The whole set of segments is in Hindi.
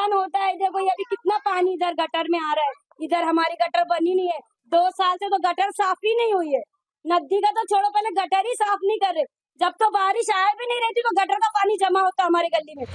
नुकसान होता है। देखो ये अभी कितना पानी इधर गटर में आ रहा है, इधर हमारी गटर बनी नहीं है, 2 साल से तो गटर साफ ही नहीं हुई है। नदी का तो छोड़ो, पहले गटर ही साफ नहीं कर रहे। जब तो बारिश आया भी नहीं रही थी तो गटर का पानी जमा होता हमारे गली में।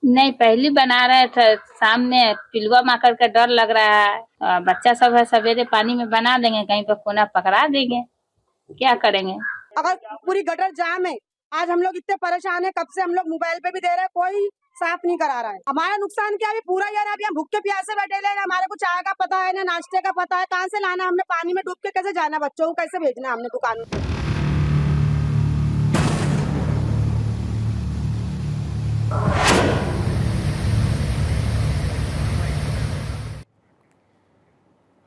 नहीं, पहली बना रहे थे, सामने पिलुआ माकड़ का डर लग रहा है। बच्चा सब है, सवेरे पानी में बना देंगे, कहीं पर कोना पकड़ा देंगे, क्या करेंगे। अगर पूरी गटर जाम है, आज हम लोग इतने परेशान है, कब से हम लोग मोबाइल पे भी दे रहे हैं, कोई साफ नहीं करा रहा है। हमारा नुकसान क्या है, पूरा यार अभी हम भूखे प्यासे बैठे रहे, हमारे को चाय का पता है ना नाश्ते का पता है, कहाँ से लाना, हमने पानी में डूब के कैसे जाना, बच्चों को कैसे भेजना हमने दुकान में।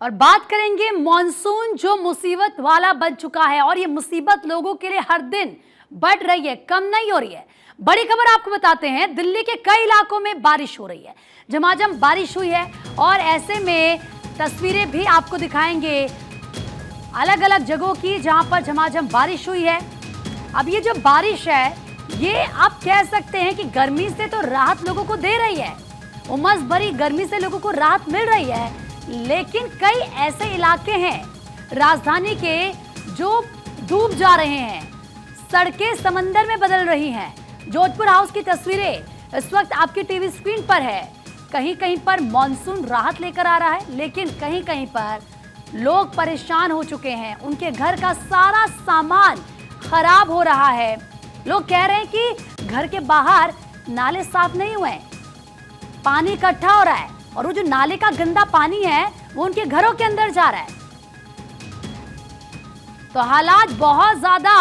और बात करेंगे मॉनसून जो मुसीबत वाला बन चुका है, और ये मुसीबत लोगों के लिए हर दिन बढ़ रही है, कम नहीं हो रही है। बड़ी खबर आपको बताते हैं, दिल्ली के कई इलाकों में बारिश हो रही है, झमाझम बारिश हुई है, और ऐसे में तस्वीरें भी आपको दिखाएंगे अलग अलग जगहों की जहां पर झमाझम बारिश हुई है। अब ये जो बारिश है, ये आप कह सकते हैं कि गर्मी से तो राहत लोगों को दे रही है, उमस भरी गर्मी से लोगों को राहत मिल रही है, लेकिन कई ऐसे इलाके हैं राजधानी के जो डूब जा रहे हैं, सड़कें समंदर में बदल रही हैं। जोधपुर हाउस की तस्वीरें इस वक्त आपकी टीवी स्क्रीन पर है। कहीं कहीं पर मॉनसून राहत लेकर आ रहा है, लेकिन कहीं कहीं पर लोग परेशान हो चुके हैं, उनके घर का सारा सामान खराब हो रहा है। लोग कह रहे हैं कि घर के बाहर नाले साफ नहीं हुए, पानी इकट्ठा हो रहा है, और वो जो नाले का गंदा पानी है वो उनके घरों के अंदर जा रहा है। तो हालात बहुत ज्यादा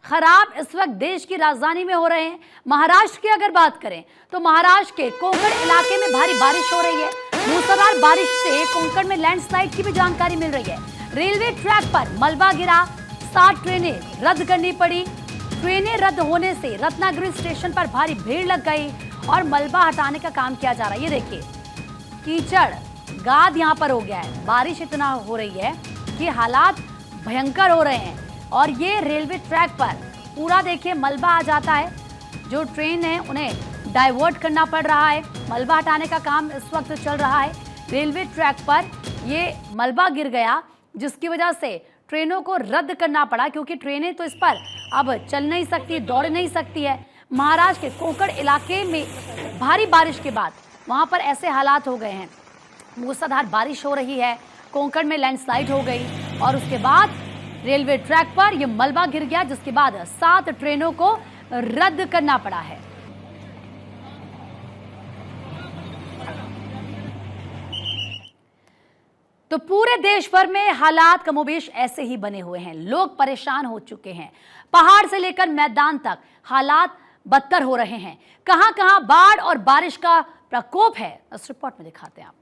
खराब इस वक्त देश की राजधानी में हो रहे हैं। महाराष्ट्र की अगर बात करें तो महाराष्ट्र के कोंकण इलाके में भारी बारिश हो रही है। मूसलाधार बारिश से कोंकण में लैंडस्लाइड की भी जानकारी मिल रही है। रेलवे ट्रैक पर मलबा गिरा, 7 ट्रेनें रद्द करनी पड़ी। ट्रेनें रद्द होने से रत्नागिरी स्टेशन पर भारी भीड़ लग गई और मलबा हटाने का काम किया जा रहा है। ये देखिए, कीचड़ गाद यहाँ पर हो गया है, बारिश इतना हो रही है कि हालात भयंकर हो रहे हैं। और ये रेलवे ट्रैक पर पूरा देखिए मलबा आ जाता है, जो ट्रेन है उन्हें डाइवर्ट करना पड़ रहा है। मलबा हटाने का काम इस वक्त चल रहा है। रेलवे ट्रैक पर ये मलबा गिर गया, जिसकी वजह से ट्रेनों को रद्द करना पड़ा, क्योंकि ट्रेनें तो इस पर अब चल नहीं सकती, दौड़ नहीं सकती है। महाराष्ट्र के कोंकण इलाके में भारी बारिश के बाद वहां पर ऐसे हालात हो गए हैं। मूसलाधार बारिश हो रही है, कोंकण में लैंडस्लाइड हो गई, और उसके बाद रेलवे ट्रैक पर यह मलबा गिर गया, जिसके बाद 7 ट्रेनों को रद्द करना पड़ा है। तो पूरे देश भर में हालात कमोबेश ऐसे ही बने हुए हैं, लोग परेशान हो चुके हैं। पहाड़ से लेकर मैदान तक हालात बदतर हो रहे हैं। कहां कहां बाढ़ और बारिश का प्रकोप है, इस रिपोर्ट में दिखाते हैं आपको।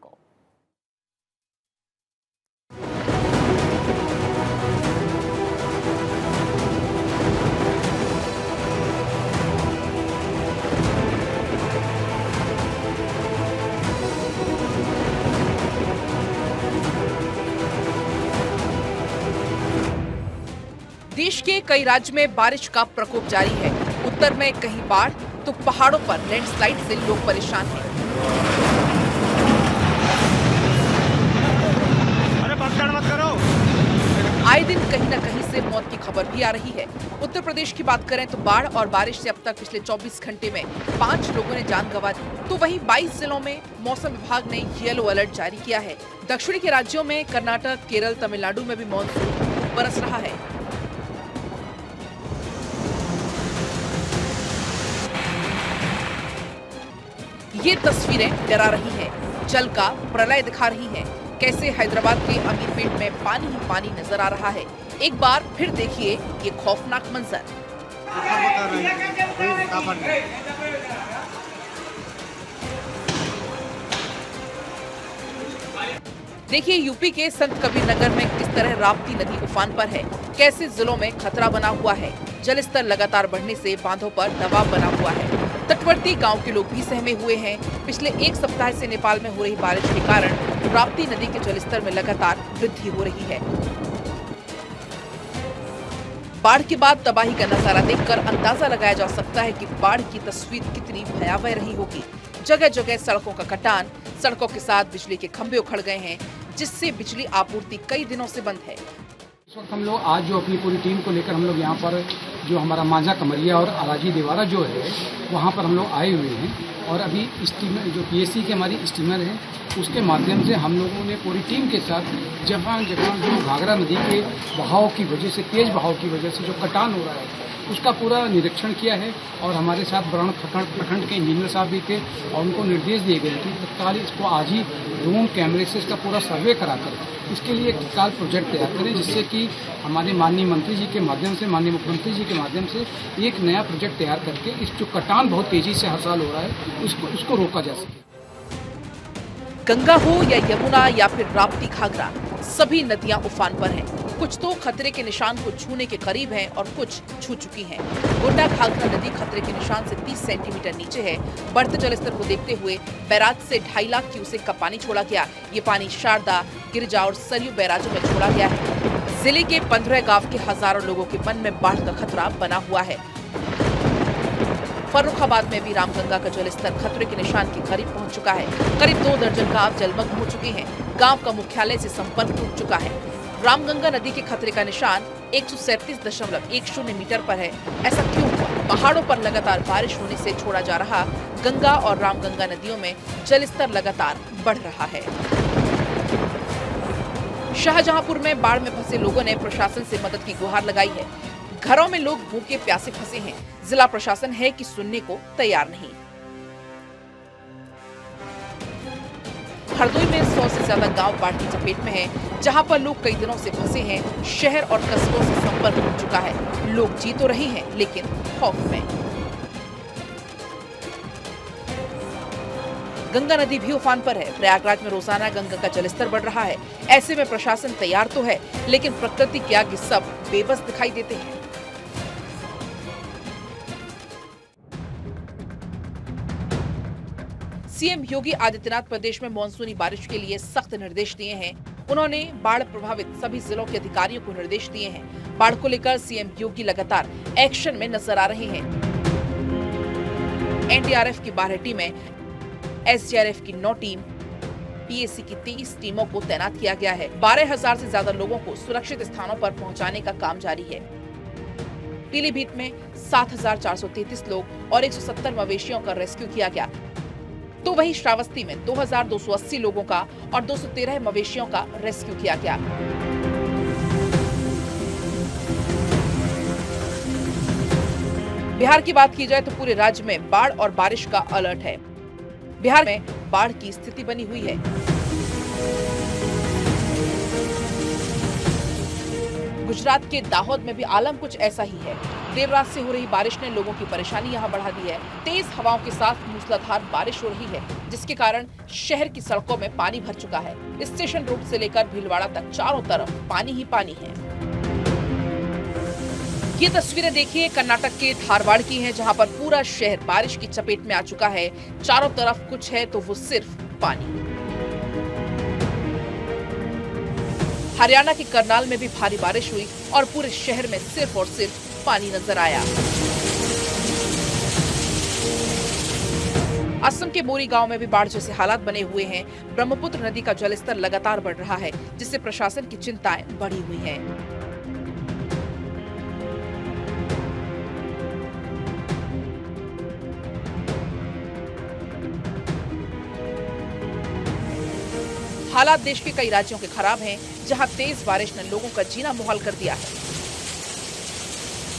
देश के कई राज्य में बारिश का प्रकोप जारी है। उत्तर में कहीं बाढ़ तो पहाड़ों पर लैंडस्लाइड से लोग परेशान हैं। अरे पकड़ मत करो। आए दिन कहीं न कहीं से मौत की खबर भी आ रही है। उत्तर प्रदेश की बात करें तो बाढ़ और बारिश से अब तक पिछले 24 घंटे में 5 लोगों ने जान गंवा दी। तो वहीं 22 जिलों में मौसम विभाग ने येलो अलर्ट जारी किया है। दक्षिणी के राज्यों में कर्नाटक, केरल, तमिलनाडु में भी मॉनसून बरस रहा है। ये तस्वीरें डरा रही हैं, जल का प्रलय दिखा रही हैं। कैसे हैदराबाद के अमीरपेट में पानी ही पानी नजर आ रहा है। एक बार फिर देखिए ये खौफनाक मंजर। देखिए यूपी के संत कबीर नगर में किस तरह राप्ती नदी उफान पर है। कैसे जिलों में खतरा बना हुआ है। जल स्तर लगातार बढ़ने से बांधों पर दबाव बना हुआ है। तटवर्ती गांव के लोग भी सहमे हुए हैं। पिछले एक सप्ताह से नेपाल में हो रही बारिश के कारण राप्ती नदी के जलस्तर में लगातार वृद्धि हो रही है। बाढ़ के बाद तबाही का नजारा देखकर अंदाजा लगाया जा सकता है कि बाढ़ की तस्वीर कितनी भयावह रही होगी। जगह जगह सड़कों का कटान, सड़कों के साथ बिजली के खंभे उखड़ गए हैं, जिससे बिजली आपूर्ति कई दिनों से बंद है। इस वक्त हम लोग आज जो अपनी पूरी टीम को लेकर हम लोग यहाँ पर जो हमारा मांझा कमरिया और आराजी देवारा जो है वहाँ पर हम लोग आए हुए हैं और अभी स्टीमर जो पीएससी की हमारी स्टीमर है उसके माध्यम से हम लोगों ने पूरी टीम के साथ जहाँ जहाँ जो घाघरा नदी के बहाव की वजह से, तेज बहाव की वजह से जो कटान हो रहा है उसका पूरा निरीक्षण किया है। और हमारे साथ बरण प्रखंड के इंजीनियर साहब भी थे और उनको निर्देश दिए गए कि तत्काल इसको आज ही ड्रोन कैमरे से इसका पूरा सर्वे कराकर इसके लिए एक तत्काल प्रोजेक्ट तैयार करें, जिससे कि हमारे माननीय मंत्री जी के माध्यम से, माननीय मुख्यमंत्री जी के माध्यम से एक नया प्रोजेक्ट तैयार करके इस जो कटान बहुत तेजी से हर साल हो रहा है उसको रोका जा सके। गंगा हो या यमुना या फिर राप्ती घाघरा, सभी नदियां उफान पर हैं। कुछ तो खतरे के निशान को छूने के करीब हैं और कुछ छू चुकी हैं। गोंडा घाघरा नदी खतरे के निशान से 30 सेंटीमीटर नीचे है। बढ़ते जलस्तर को देखते हुए बैराज से 2.5 लाख क्यूसेक का पानी छोड़ा गया। ये पानी शारदा, गिरिजा और सरयू बैराजों में छोड़ा गया है। जिले के 15 गांव के हजारों लोगों के मन में बाढ़ का खतरा बना हुआ है। फर्रुखाबाद में भी रामगंगा का जलस्तर खतरे के निशान के करीब पहुंच चुका है। करीब 2 दर्जन गांव जलमग्न हो चुके हैं। गांव का मुख्यालय से संपर्क टूट चुका है। रामगंगा नदी के खतरे का निशान 137.10 मीटर पर है। ऐसा क्यों हुआ? पहाड़ों पर लगातार बारिश होने से छोड़ा जा रहा गंगा और रामगंगा नदियों में जलस्तर लगातार बढ़ रहा है। शाहजहांपुर में बाढ़ में फंसे लोगों ने प्रशासन से मदद की गुहार लगाई है। घरों में लोग भूखे प्यासे फंसे हैं। जिला प्रशासन है कि सुनने को तैयार नहीं। हरदोई में 100 से ज्यादा गांव बाढ़ की चपेट में हैं, जहां पर लोग कई दिनों से फंसे हैं। शहर और कस्बों से संपर्क टूट चुका है। लोग जी तो रहे हैं लेकिन खौफ में। गंगा नदी भी उफान पर है। प्रयागराज में रोजाना गंगा का जलस्तर बढ़ रहा है। ऐसे में प्रशासन तैयार तो है, लेकिन प्रकृति के आगे सब बेबस दिखाई देते हैं। सीएम योगी आदित्यनाथ प्रदेश में मानसूनी बारिश के लिए सख्त निर्देश दिए हैं। उन्होंने बाढ़ प्रभावित सभी जिलों के अधिकारियों को निर्देश दिए हैं। बाढ़ को लेकर सीएम योगी लगातार एक्शन में नजर आ रहे हैं। एनडीआरएफ की 12 टीमें, एसडीआरएफ की 9 टीम, पीएसी की 30 टीमों को तैनात किया गया है। 12,000 से ज्यादा लोगों को सुरक्षित स्थानों पर पहुंचाने का काम जारी है। पीलीभीत में 7,433 लोग और 170 मवेशियों का रेस्क्यू किया गया। तो वहीं श्रावस्ती में 2,280 लोगों का और 213 मवेशियों का रेस्क्यू किया गया। बिहार की बात की जाए तो पूरे राज्य में बाढ़ और बारिश का अलर्ट है। बिहार में बाढ़ की स्थिति बनी हुई है। गुजरात के दाहोद में भी आलम कुछ ऐसा ही है। देर रात से हो रही बारिश ने लोगों की परेशानी यहां बढ़ा दी है। तेज हवाओं के साथ मूसलाधार बारिश हो रही है, जिसके कारण शहर की सड़कों में पानी भर चुका है। स्टेशन रोड से लेकर भीलवाड़ा तक चारों तरफ पानी ही पानी है। ये तस्वीरें देखिए कर्नाटक के धारवाड़ की हैं, जहां पर पूरा शहर बारिश की चपेट में आ चुका है। चारों तरफ कुछ है तो वो सिर्फ पानी। हरियाणा के करनाल में भी भारी बारिश हुई और पूरे शहर में सिर्फ और सिर्फ पानी नजर आया। असम के मोरी गांव में भी बाढ़ जैसे हालात बने हुए हैं। ब्रह्मपुत्र नदी का जलस्तर लगातार बढ़ रहा है, जिससे प्रशासन की चिंताएं बढ़ी हुई हैं। हालात देश के कई राज्यों के खराब हैं, जहां तेज बारिश ने लोगों का जीना मुहाल कर दिया है।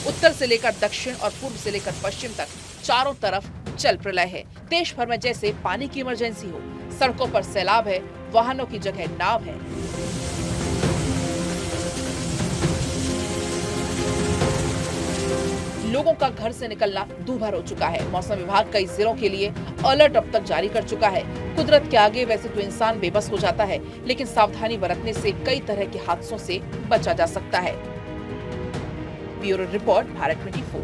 उत्तर से लेकर दक्षिण और पूर्व से लेकर पश्चिम तक चारों तरफ जल प्रलय है। देश भर में जैसे पानी की इमरजेंसी हो। सड़कों पर सैलाब है, वाहनों की जगह नाव है। लोगों का घर से निकलना दूभर हो चुका है। मौसम विभाग कई जिलों के लिए अलर्ट अब तक जारी कर चुका है। कुदरत के आगे वैसे तो इंसान बेबस हो जाता है, लेकिन सावधानी बरतने से कई तरह के हादसों से बचा जा सकता है। Bureau report, Bharat 24।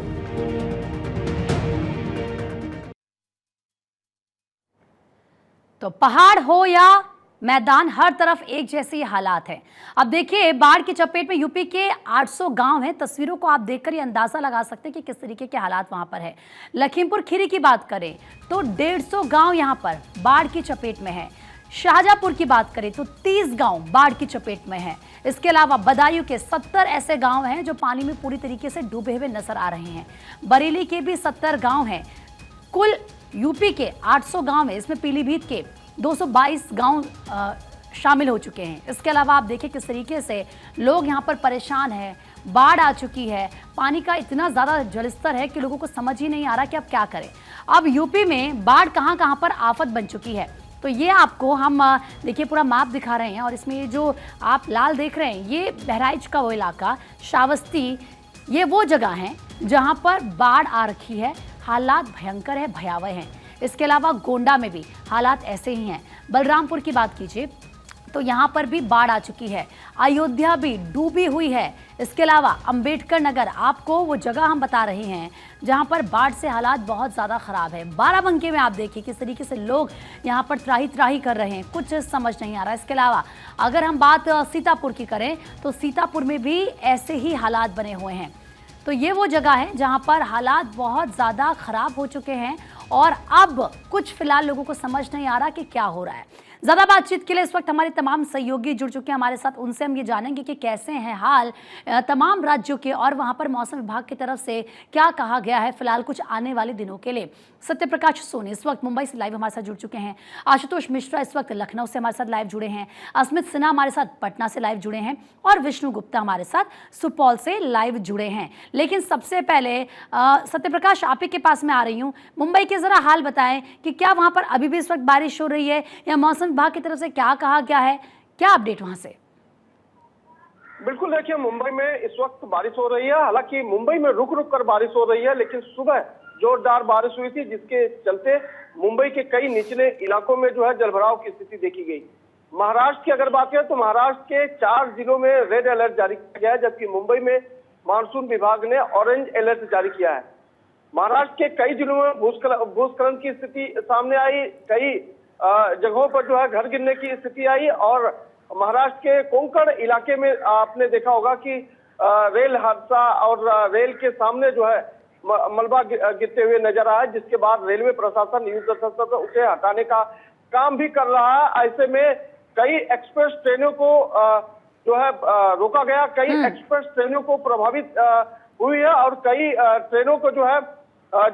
तो पहाड़ हो या मैदान, हर तरफ एक जैसे हालात हैं। अब देखिए, बाढ़ की चपेट में यूपी के 800 गांव हैं। तस्वीरों को आप देखकर ये अंदाजा लगा सकते हैं कि किस तरीके के हालात वहां पर है। लखीमपुर खीरी की बात करें तो 150 गांव यहां पर बाढ़ की चपेट में है। शाहजहांपुर की बात करें तो 30 गांव बाढ़ की चपेट में हैं। इसके अलावा बदायूं के 70 ऐसे गांव हैं जो पानी में पूरी तरीके से डूबे हुए नजर आ रहे हैं। बरेली के भी 70 गांव हैं। कुल यूपी के 800 गांव हैं, इसमें पीलीभीत के 222 गांव शामिल हो चुके हैं। इसके अलावा आप देखिए किस तरीके से लोग यहां पर परेशान हैं। बाढ़ आ चुकी है, पानी का इतना ज़्यादा जलस्तर है कि लोगों को समझ ही नहीं आ रहा कि अब क्या करें। अब यूपी में बाढ़ कहां कहां पर आफत बन चुकी है, तो ये आपको हम देखिए पूरा मैप दिखा रहे हैं। और इसमें ये जो आप लाल देख रहे हैं, ये बहराइच का वो इलाका, श्रावस्ती, ये वो जगह है जहां पर बाढ़ आ रखी है। हालात भयंकर है, भयावह हैं। इसके अलावा गोंडा में भी हालात ऐसे ही हैं। बलरामपुर की बात कीजिए तो यहाँ पर भी बाढ़ आ चुकी है। अयोध्या भी डूबी हुई है। इसके अलावा अंबेडकर नगर, आपको वो जगह हम बता रहे हैं जहाँ पर बाढ़ से हालात बहुत ज़्यादा ख़राब है। बाराबंकी में आप देखिए किस तरीके से लोग यहाँ पर त्राही त्राही कर रहे हैं, कुछ समझ नहीं आ रहा। इसके अलावा अगर हम बात सीतापुर की करें तो सीतापुर में भी ऐसे ही हालात बने हुए हैं। तो ये वो जगह है जहाँ पर हालात बहुत ज़्यादा ख़राब हो चुके हैं और अब कुछ फिलहाल लोगों को समझ नहीं आ रहा कि क्या हो रहा है। ज़्यादा बातचीत के लिए इस वक्त हमारे तमाम सहयोगी जुड़ चुके हैं हमारे साथ। उनसे हम ये जानेंगे कि कैसे हैं हाल तमाम राज्यों के और वहाँ पर मौसम विभाग की तरफ से क्या कहा गया है फिलहाल कुछ आने वाले दिनों के लिए। सत्यप्रकाश सोनी इस वक्त मुंबई से लाइव हमारे साथ जुड़ चुके हैं। आशुतोष मिश्रा इस वक्त लखनऊ से हमारे साथ लाइव जुड़े हैं। अस्मित सिन्हा हमारे साथ पटना से लाइव जुड़े हैं और विष्णु गुप्ता हमारे साथ सुपौल से लाइव जुड़े हैं। लेकिन सबसे पहले सत्यप्रकाश, आप ही के पास में आ रही हूँ। मुंबई के ज़रा हाल बताएं कि क्या वहाँ पर अभी भी इस वक्त बारिश हो रही है या मौसम विभाग की तरफ से क्या कहा गया है, क्या अपडेट वहां से? बिल्कुल, देखिए मुंबई में इस वक्त बारिश हो रही है। हालांकि मुंबई में रुक रुक कर बारिश हो रही है, लेकिन सुबह जोरदार बारिश हुई थी जिसके चलते मुंबई के कई निचले इलाकों में जो है जलभराव की स्थिति देखी गई। महाराष्ट्र की अगर बात करें तो महाराष्ट्र के 4 जिलों में रेड अलर्ट जारी किया गया है, जबकि मुंबई में मानसून विभाग ने ऑरेंज अलर्ट जारी किया है। महाराष्ट्र के कई जिलों में भूस्खलन की स्थिति सामने आई, कई जगहों पर जो है घर गिरने की स्थिति आई और महाराष्ट्र के कोंकण इलाके में आपने देखा होगा कि रेल हादसा और रेल के सामने जो है मलबा गिरते हुए नजर आया, जिसके बाद रेलवे प्रशासन युद्धस्तर पर उसे हटाने का काम भी कर रहा है। ऐसे में कई एक्सप्रेस ट्रेनों को जो है रोका गया, कई एक्सप्रेस ट्रेनों को प्रभावित हुई है और कई ट्रेनों को जो है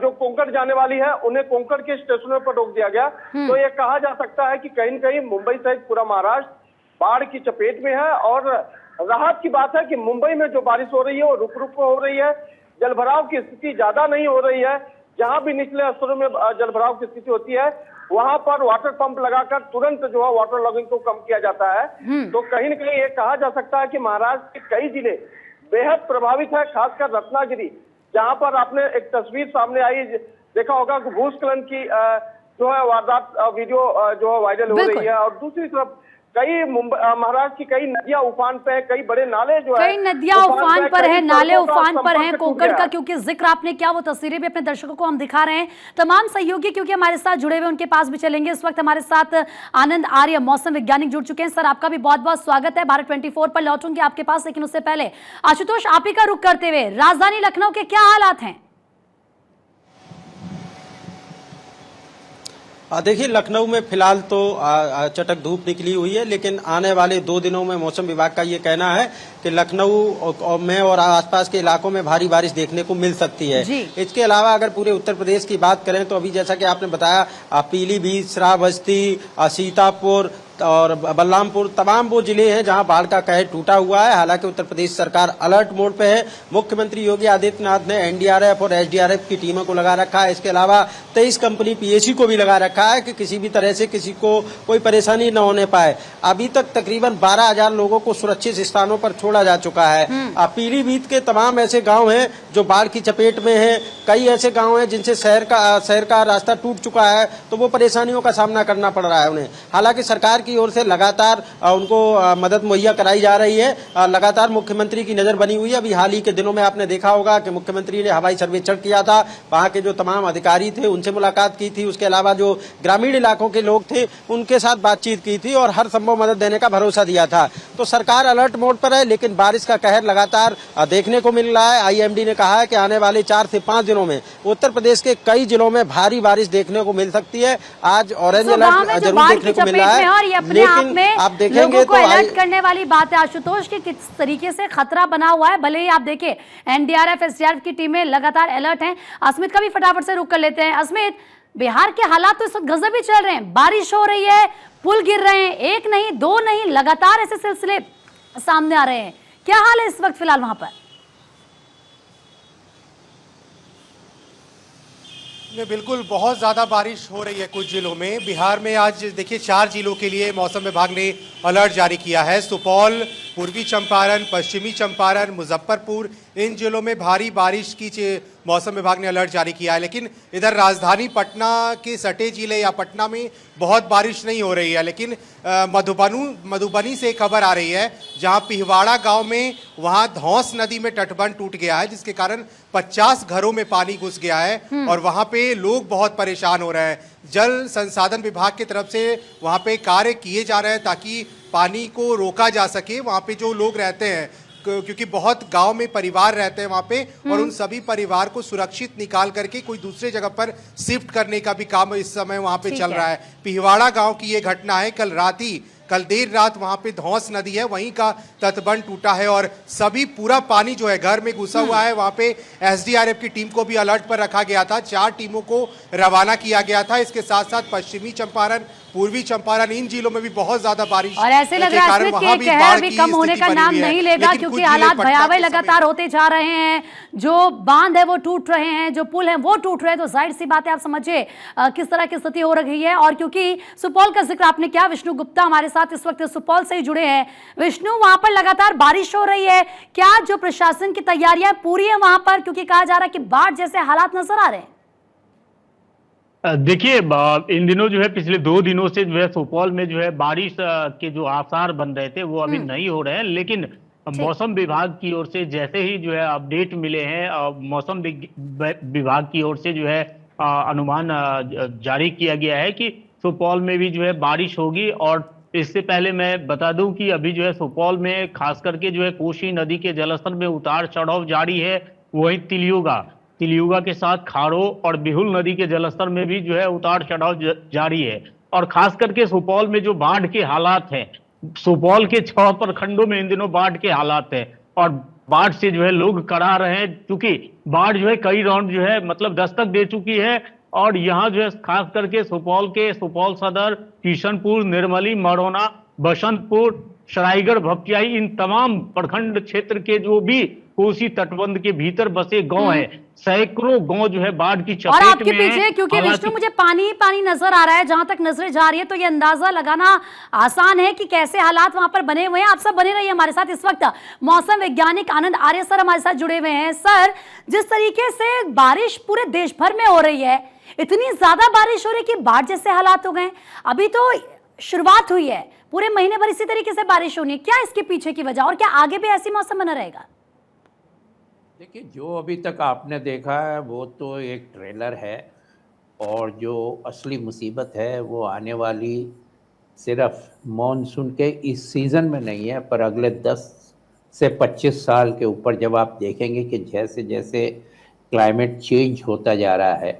जो कोंकण जाने वाली है उन्हें कोंकण के स्टेशनों पर रोक दिया गया। तो ये कहा जा सकता है कि कहीं न कहीं मुंबई सहित पूरा महाराष्ट्र बाढ़ की चपेट में है। और राहत की बात है कि मुंबई में जो बारिश हो रही है वो रुक रुक हो रही है, जलभराव की स्थिति ज्यादा नहीं हो रही है। जहां भी निचले स्तरों में जलभराव की स्थिति होती है वहां पर वाटर पंप लगाकर तुरंत जो है वाटर लॉगिंग को कम किया जाता है। तो कहीं न कहीं ये कहा जा सकता है कि महाराष्ट्र के कई जिले बेहद प्रभावित है, खासकर रत्नागिरी, जहां पर आपने एक तस्वीर सामने आई, देखा होगा कि भूस्खलन की जो है वारदात वीडियो जो है वायरल हो रही है। और दूसरी तरफ कई महाराष्ट्र की कई नदियां उफान पे है, कई बड़े नाले जो है कई नदियां उफान पर है, नाले उफान पर हैं। कोंकण का क्योंकि जिक्र आपने किया, वो तस्वीरें भी अपने दर्शकों को हम दिखा रहे हैं। तमाम सहयोगी क्योंकि हमारे साथ जुड़े हुए उनके पास भी चलेंगे। इस वक्त हमारे साथ आनंद आर्य मौसम वैज्ञानिक जुड़ चुके हैं। सर, आपका भी बहुत बहुत स्वागत है। भारत 24 पर लौटूंगी आपके पास, लेकिन उससे पहले आशुतोष, आप ही का रुख करते हुए राजधानी लखनऊ के क्या हालात हैं? देखिए, लखनऊ में फिलहाल तो चटक धूप निकली हुई है, लेकिन आने वाले 2 दिनों में मौसम विभाग का ये कहना है कि लखनऊ में और आसपास के इलाकों में भारी बारिश देखने को मिल सकती है। इसके अलावा अगर पूरे उत्तर प्रदेश की बात करें तो अभी जैसा कि आपने बताया, पीलीभीत, श्रावस्ती, सीतापुर और बलरामपुर तमाम वो जिले हैं जहां बाढ़ का कहर टूटा हुआ है। हालांकि उत्तर प्रदेश सरकार अलर्ट मोड पे है। मुख्यमंत्री योगी आदित्यनाथ ने एनडीआरएफ और एसडीआरएफ की टीमों को लगा रखा है। इसके अलावा 23 कंपनी पीएसी को भी लगा रखा है कि किसी भी तरह से किसी को कोई परेशानी न होने पाए। अभी तक तकरीबन 12,000 लोगों को सुरक्षित स्थानों पर छोड़ा जा चुका है। पीलीभीत के तमाम ऐसे गाँव हैं जो बाढ़ की चपेट में है। कई ऐसे गांव हैं जिनसे शहर का रास्ता टूट चुका है, तो वो परेशानियों का सामना करना पड़ रहा है उन्हें। हालांकि सरकार की ओर से लगातार उनको मदद मुहैया कराई जा रही है। लगातार मुख्यमंत्री की नजर बनी हुई है। अभी हाल ही के दिनों में आपने देखा होगा कि मुख्यमंत्री ने हवाई सर्वेक्षण किया था, वहां के जो तमाम अधिकारी थे उनसे मुलाकात की थी। उसके अलावा जो ग्रामीण इलाकों के लोग थे उनके साथ बातचीत की थी और हर संभव मदद देने का भरोसा दिया था। तो सरकार अलर्ट मोड पर है, लेकिन बारिश का कहर लगातार देखने को मिल रहा है। आईएमडी ने कहा है कि आने वाले 4 से 5 दिनों में उत्तर प्रदेश के कई जिलों में भारी बारिश देखने को मिल सकती है। आज ऑरेंज अलर्ट जरूर देखने को मिल रहा है, और ये अपने आप लेकिन में आप देखेंगे लोगों को तो अलर्ट करने वाली बात है आशुतोष की किस तरीके से खतरा बना हुआ है। भले ही आप देखें एनडीआरएफ एसडीआरएफ की टीमें लगातार अलर्ट हैं। अस्मित का भी फटाफट से रुक कर लेते हैं। अस्मित, बिहार के हालात तो इस वक्त गजब ही चल रहे हैं। बारिश हो रही है, पुल गिर रहे हैं, एक नहीं दो नहीं, लगातार ऐसे सिलसिले सामने आ रहे हैं। क्या हाल है इस वक्त फिलहाल वहां पर? बिल्कुल बहुत ज़्यादा बारिश हो रही है कुछ जिलों में। बिहार में आज देखिए 4 जिलों के लिए मौसम विभाग ने अलर्ट जारी किया है। सुपौल, पूर्वी चंपारण, पश्चिमी चंपारण, मुजफ्फरपुर, इन जिलों में भारी बारिश की मौसम विभाग ने अलर्ट जारी किया है। लेकिन इधर राजधानी पटना के सटे जिले या पटना में बहुत बारिश नहीं हो रही है। लेकिन मधुबनी से खबर आ रही है जहां पिहवाड़ा गांव में वहां धौंस नदी में तटबंध टूट गया है, जिसके कारण 50 घरों में पानी घुस गया है और वहां पे लोग बहुत परेशान हो रहे हैं। जल संसाधन विभाग की तरफ से वहां पे कार्य किए जा रहे हैं ताकि पानी को रोका जा सके। वहां पे जो लोग रहते हैं, क्योंकि बहुत गांव में परिवार रहते हैं वहां पे, और उन सभी परिवार को सुरक्षित निकाल करके कोई दूसरे जगह पर शिफ्ट करने का भी काम इस समय वहां पे चल रहा है। पिहवाड़ा गांव की ये घटना है। कल देर रात वहां पे धौंस नदी है, वहीं का तटबंध टूटा है और सभी पूरा पानी जो है घर में घुसा हुआ है। वहां पे एसडीआरएफ की टीम को भी अलर्ट पर रखा गया था। 4 टीमों को रवाना किया गया था। इसके साथ साथ पश्चिमी चंपारण, पूर्वी चंपारण, इन जिलों में भी बहुत ज्यादा बारिश और ऐसे लग रहा है कि कहर भी कम होने का नाम नहीं लेगा, क्योंकि हालात भयावह लगातार होते जा रहे हैं। जो बांध है वो टूट रहे हैं, जो पुल है वो टूट रहे हैं। तो जाहिर सी बात है, आप समझिए किस तरह की स्थिति हो रही है। और क्योंकि सुपौल का जिक्र आपने किया, विष्णु गुप्ता हमारे साथ इस वक्त सुपौल से ही जुड़े हैं। विष्णु, वहां पर लगातार बारिश हो रही है, क्या जो प्रशासन की तैयारियां पूरी है वहां पर? क्योंकि कहा जा रहा है कि बाढ़ जैसे हालात नजर आ रहे हैं। देखिए, इन दिनों जो है पिछले 2 दिनों से जो है सुपौल में जो है बारिश के जो आसार बन रहे थे वो अभी नहीं हो रहे हैं। लेकिन मौसम विभाग की ओर से जैसे ही जो है अपडेट मिले हैं, मौसम विभाग की ओर से जो है अनुमान जारी किया गया है कि सुपौल में भी जो है बारिश होगी। और इससे पहले मैं बता दूं कि अभी जो है सुपौल में खास करके जो है कोसी नदी के जलस्तर में उतार चढ़ाव जारी है। वहीं तिलियुगा के साथ खारो और बिहुल नदी के जलस्तर में भी जो है उतार चढ़ाव जारी है। और खास करके सुपौल में जो बाढ़ के हालात हैं, सुपौल के 6 प्रखंडों में इन दिनों बाढ़ के हालात हैं और बाढ़ से जो है लोग करा रहे हैं, क्योंकि बाढ़ जो है कई राउंड जो है मतलब दस्तक दे चुकी है। और यहाँ जो है खास करके सुपौल सदर, किशनपुर, निर्मली, मरौना, बसंतपुर, सरायगढ़, भपटियाही, इन तमाम प्रखंड क्षेत्र के जो भी कोसी तटबंध के भीतर बसे गांव हैं, सैकड़ों गांव जो है बाढ़ की चपेट में और आपके पीछे, क्योंकि विष्णु मुझे पानी ही पानी नजर आ रहा है जहां तक नजरें जा रही है, तो ये अंदाजा लगाना आसान है कि कैसे हालात वहां पर बने हुए हैं। आप सब बने रहिए हमारे साथ। इस वक्त मौसम वैज्ञानिक आनंद आर्य सर हमारे साथ जुड़े हुए हैं। सर, जिस तरीके से बारिश पूरे देश भर में हो रही है, इतनी ज्यादा बारिश हो रही है कि बाढ़ जैसे हालात हो गए। अभी तो शुरुआत हुई है, पूरे महीने भर इसी तरीके से बारिश होनी है। क्या इसके पीछे की वजह, और क्या आगे भी ऐसी मौसम बना रहेगा? देखिए, जो अभी तक आपने देखा है वो तो एक ट्रेलर है, और जो असली मुसीबत है वो आने वाली सिर्फ मॉनसून के इस सीज़न में नहीं है, पर अगले 10 से 25 साल के ऊपर जब आप देखेंगे कि जैसे जैसे क्लाइमेट चेंज होता जा रहा है,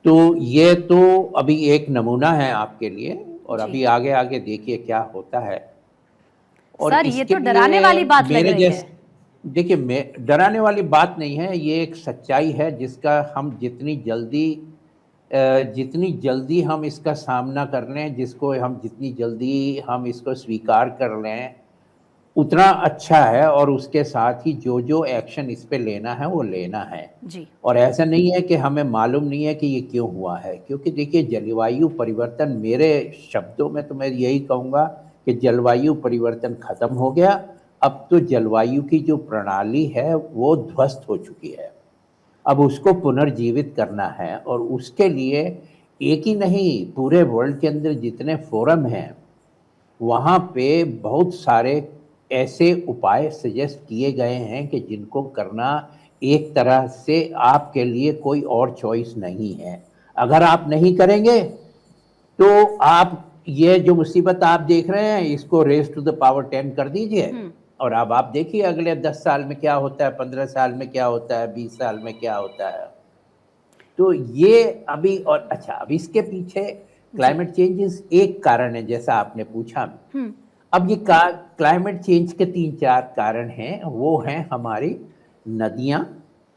तो ये तो अभी एक नमूना है आपके लिए, और अभी आगे आगे देखिए क्या होता है। और सर, ये तो डराने वाली बात लग रही है। देखिए, डराने वाली बात नहीं है, ये एक सच्चाई है जिसका हम जितनी जल्दी हम इसका सामना कर लें, जितनी जल्दी हम इसको स्वीकार कर लें, उतना अच्छा है। और उसके साथ ही जो एक्शन इस पे लेना है वो लेना है जी। और ऐसा नहीं है कि हमें मालूम नहीं है कि ये क्यों हुआ है, क्योंकि देखिए जलवायु परिवर्तन, मेरे शब्दों में तो मैं यही कहूँगा कि जलवायु परिवर्तन खत्म हो गया। अब तो जलवायु की जो प्रणाली है वो ध्वस्त हो चुकी है। अब उसको पुनर्जीवित करना है और उसके लिए एक ही नहीं, पूरे वर्ल्ड के अंदर जितने फोरम हैं वहाँ पे बहुत सारे ऐसे उपाय सजेस्ट किए गए हैं कि जिनको करना एक तरह से आपके लिए कोई और चॉइस नहीं है। अगर आप नहीं करेंगे तो आप ये जो मुसीबत आप देख रहे हैं इसको रेज टू द पावर 10 कर दीजिए और अब आप देखिए अगले 10 साल में क्या होता है, 15 साल में क्या होता है, 20 साल में क्या होता है। तो ये अभी और अच्छा, अब इसके पीछे क्लाइमेट चेंजेस एक कारण है जैसा आपने पूछा। अब ये क्लाइमेट चेंज के 3-4 कारण हैं। वो हैं हमारी नदियाँ,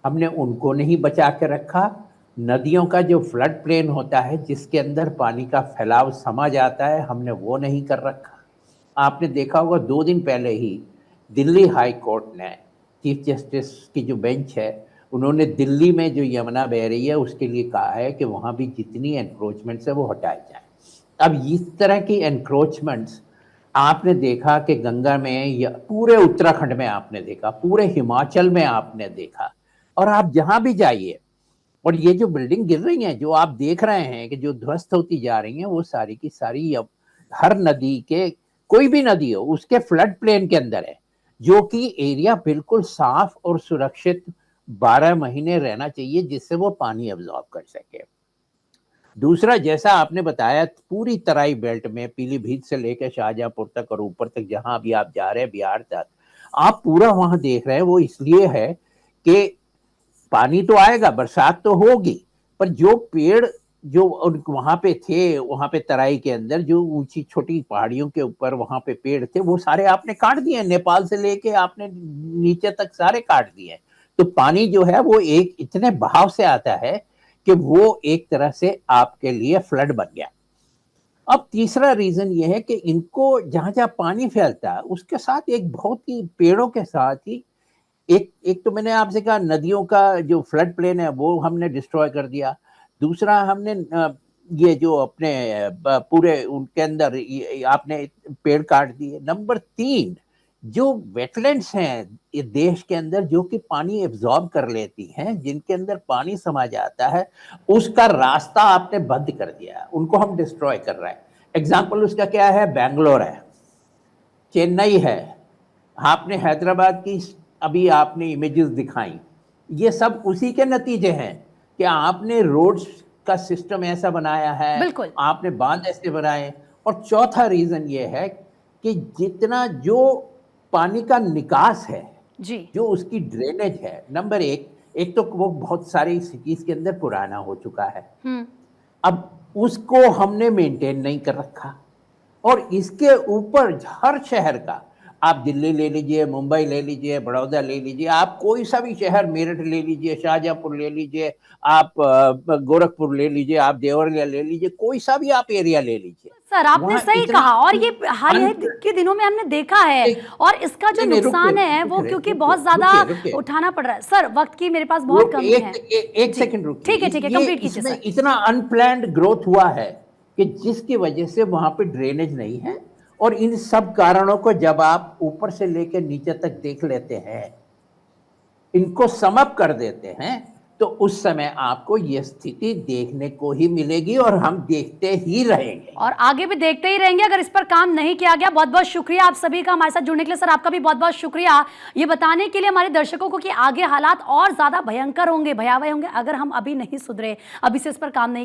हमने उनको नहीं बचा के रखा। नदियों का जो फ्लड प्लेन होता है जिसके अंदर पानी का फैलाव समा जाता है, हमने वो नहीं कर रखा। आपने देखा होगा 2 दिन पहले ही दिल्ली हाई कोर्ट ने, चीफ जस्टिस की जो बेंच है, उन्होंने दिल्ली में जो यमुना बह रही है उसके लिए कहा है कि वहाँ भी जितनी एनक्रोचमेंट्स है वो हटाई जाए। अब इस तरह की एनक्रोचमेंट्स आपने देखा कि गंगा में या पूरे उत्तराखंड में आपने देखा, पूरे हिमाचल में आपने देखा, और आप जहाँ भी जाइए और ये जो बिल्डिंग गिर रही हैं, जो आप देख रहे हैं कि जो ध्वस्त होती जा रही हैं, वो सारी की सारी अब हर नदी के, कोई भी नदी हो उसके फ्लड प्लेन के अंदर है, जो कि एरिया बिल्कुल साफ और सुरक्षित 12 महीने रहना चाहिए जिससे वो पानी एब्जॉर्ब कर सके। दूसरा, जैसा आपने बताया, पूरी तराई बेल्ट में पीलीभीत से लेकर शाहजहांपुर तक और ऊपर तक जहां भी आप जा रहे हैं, बिहार तक, आप पूरा वहां देख रहे हैं। वो इसलिए है कि पानी तो आएगा, बरसात तो होगी, पर जो पेड़ जो वहां पे थे, वहां पे तराई के अंदर जो ऊंची छोटी पहाड़ियों के ऊपर वहां पे पेड़ थे, वो सारे आपने काट दिए। नेपाल से लेके आपने नीचे तक सारे काट दिए। तो पानी जो है वो एक इतने बहाव से आता है कि वो एक तरह से आपके लिए फ्लड बन गया। अब तीसरा रीजन ये है कि इनको जहां जहां पानी फैलता है उसके साथ एक बहुत ही पेड़ों के साथ ही एक तो मैंने आपसे कहा नदियों का जो फ्लड प्लेन है वो हमने डिस्ट्रॉय कर दिया। दूसरा, हमने ये जो अपने पूरे उनके अंदर आपने पेड़ काट दिए। नंबर 3, जो वेटलैंड्स हैं ये देश के अंदर जो कि पानी एब्जॉर्ब कर लेती हैं, जिनके अंदर पानी समा जाता है, उसका रास्ता आपने बंद कर दिया है, उनको हम डिस्ट्रॉय कर रहे हैं। एग्जाम्पल उसका क्या है? बेंगलोर है, चेन्नई है, आपने हैदराबाद की अभी आपने इमेजेस दिखाई, ये सब उसी के नतीजे हैं कि आपने रोड्स का सिस्टम ऐसा बनाया है, बिल्कुल, आपने बांध ऐसे बनाए। और चौथा रीजन ये है कि जितना जो पानी का निकास है जी, जो उसकी ड्रेनेज है, नंबर एक तो वो बहुत सारी सिटीज के अंदर पुराना हो चुका है, अब उसको हमने मेंटेन नहीं कर रखा। और इसके ऊपर हर शहर का, आप दिल्ली ले लीजिए, मुंबई ले लीजिए, बड़ौदा ले लीजिए, आप कोई सा भी शहर, मेरठ ले लीजिए, शाहजहांपुर ले लीजिए, आप गोरखपुर ले लीजिए, आप देवरिया ले लीजिए, कोई सा भी आप एरिया ले लीजिए। सर आपने सही कहा, और ये हाल ही के दिनों में हमने देखा है, और इसका जो नुकसान है वो क्योंकि बहुत ज्यादा उठाना पड़ रहा है। सर वक्त की मेरे पास बहुत कमी है, एक सेकंड रुकिए। ठीक है कंप्लीट कीजिए सर। इतना अनप्लान्ड ग्रोथ हुआ है कि जिसकी वजह से वहां पे ड्रेनेज नहीं है, और इन सब कारणों को जब आप ऊपर से लेकर नीचे तक देख लेते हैं, इनको सम अप कर देते हैं, तो उस समय आपको यह स्थिति देखने को ही मिलेगी और हम देखते ही रहेंगे और आगे भी देखते ही रहेंगे अगर इस पर काम नहीं किया गया। बहुत बहुत शुक्रिया आप सभी का हमारे साथ जुड़ने के लिए। सर आपका भी बहुत बहुत शुक्रिया ये बताने के लिए हमारे दर्शकों को कि आगे हालात और ज्यादा भयंकर होंगे, भयावह होंगे अगर हम अभी नहीं सुधरे, अभी से इस पर काम नहीं किया।